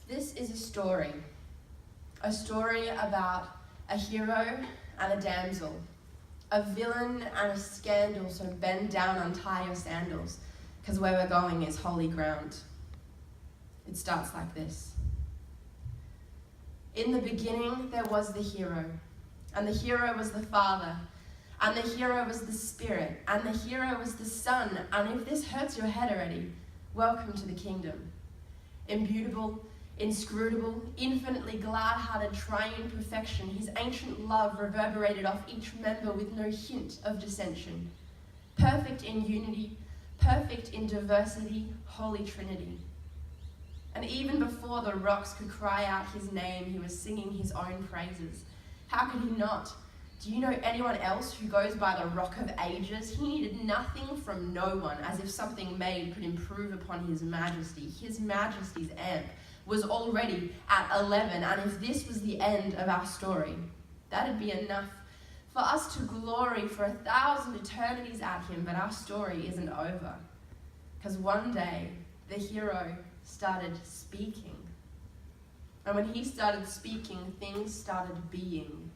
This is a story about a hero and a damsel, a villain and a scandal, so bend down, untie your sandals, because where we're going is holy ground. It starts like this. In the beginning there was the hero, and the hero was the Father, and the hero was the Spirit, and the hero was the Son, and if this hurts your head already, welcome to the kingdom. Immutable, inscrutable, infinitely glad-hearted, triune perfection, his ancient love reverberated off each member with no hint of dissension. Perfect in unity, perfect in diversity, Holy Trinity. And even before the rocks could cry out his name, he was singing his own praises. How could he not? Do you know anyone else who goes by the Rock of Ages? He needed nothing from no one, as if something made could improve upon his majesty. His majesty's amp was already at 11, and if this was the end of our story, that'd be enough for us to glory for 1,000 eternities at him, but our story isn't over. Because one day, the hero started speaking. And when he started speaking, things started being.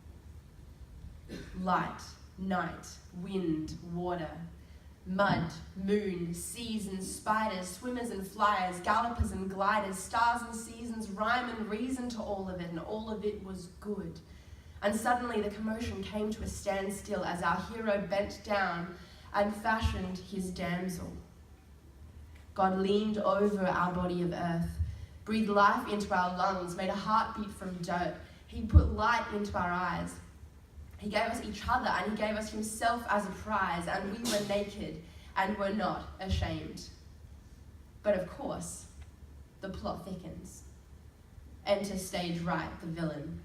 Light, night, wind, water, mud, moon, seas and spiders, swimmers and flyers, gallopers and gliders, stars and seasons, rhyme and reason to all of it, and all of it was good. And suddenly the commotion came to a standstill as our hero bent down and fashioned his damsel. God leaned over our body of earth, breathed life into our lungs, made a heartbeat from dirt. He put light into our eyes. He gave us each other, and he gave us himself as a prize, and we were naked and were not ashamed. But of course, the plot thickens. Enter stage right, the villain.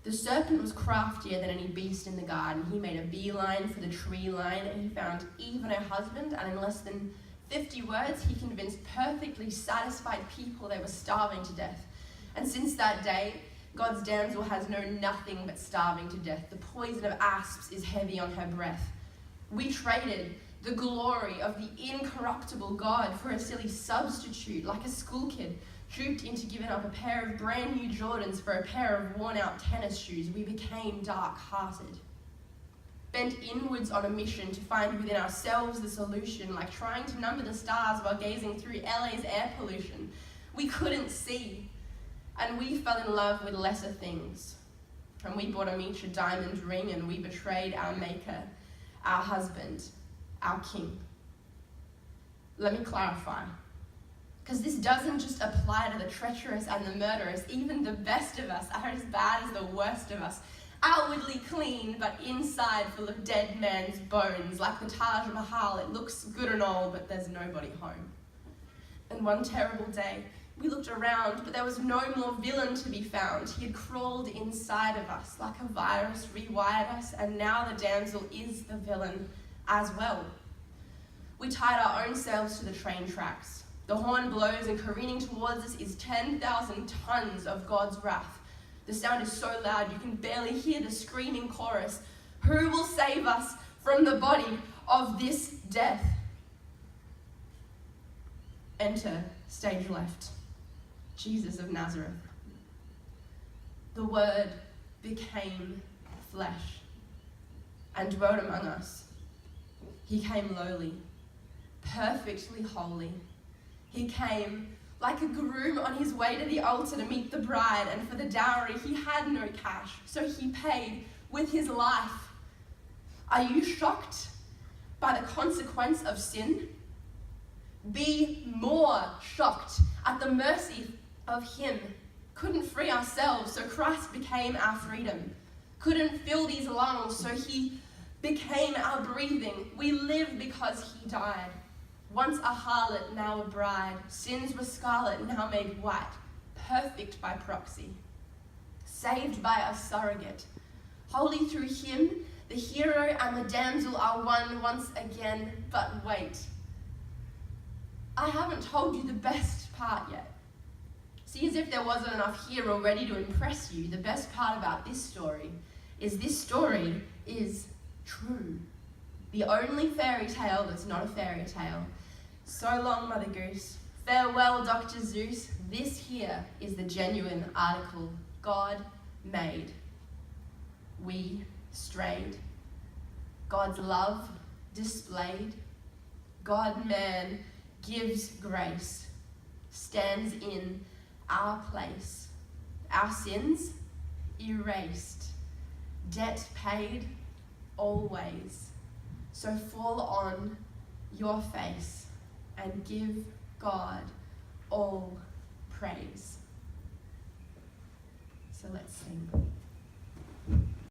The serpent was craftier than any beast in the garden. He made a beeline for the tree line, and he found Eve and her husband, and in less than 50 words, he convinced perfectly satisfied people they were starving to death. And since that day, God's damsel has known nothing but starving to death. The poison of asps is heavy on her breath. We traded the glory of the incorruptible God for a silly substitute, like a school kid, duped into giving up a pair of brand new Jordans for a pair of worn-out tennis shoes. We became dark-hearted, bent inwards on a mission to find within ourselves the solution, like trying to number the stars while gazing through LA's air pollution. We couldn't see. And we fell in love with lesser things. And we bought them each a diamond ring, and we betrayed our maker, our husband, our king. Let me clarify. Because this doesn't just apply to the treacherous and the murderous. Even the best of us are as bad as the worst of us. Outwardly clean, but inside full of dead man's bones. Like the Taj Mahal, it looks good and all, but there's nobody home. And one terrible day, we looked around, but there was no more villain to be found. He had crawled inside of us like a virus, rewired us, and now the damsel is the villain as well. We tied our own selves to the train tracks. The horn blows, and careening towards us is 10,000 tons of God's wrath. The sound is so loud you can barely hear the screaming chorus. Who will save us from the body of this death? Enter stage left. Jesus of Nazareth. The Word became flesh and dwelt among us. He came lowly, perfectly holy. He came like a groom on his way to the altar to meet the bride, and for the dowry he had no cash, so he paid with his life. Are you shocked by the consequence of sin? Be more shocked at the mercy of him. Couldn't free ourselves, so Christ became our freedom. Couldn't fill these lungs, so he became our breathing. We live because he died. Once a harlot, now a bride. Sins were scarlet, now made white. Perfect by proxy. Saved by a surrogate. Holy through him, the hero and the damsel are one once again. But wait, I haven't told you the best part yet. See, as if there wasn't enough here already to impress you, the best part about this story is true. The only fairy tale that's not a fairy tale. So long, Mother Goose. Farewell, Dr. Zeus. This here is the genuine article God made. We strayed. God's love displayed. God-man gives grace, stands in our place. Our sins erased, debt paid always. So fall on your face and give God all praise. So let's sing.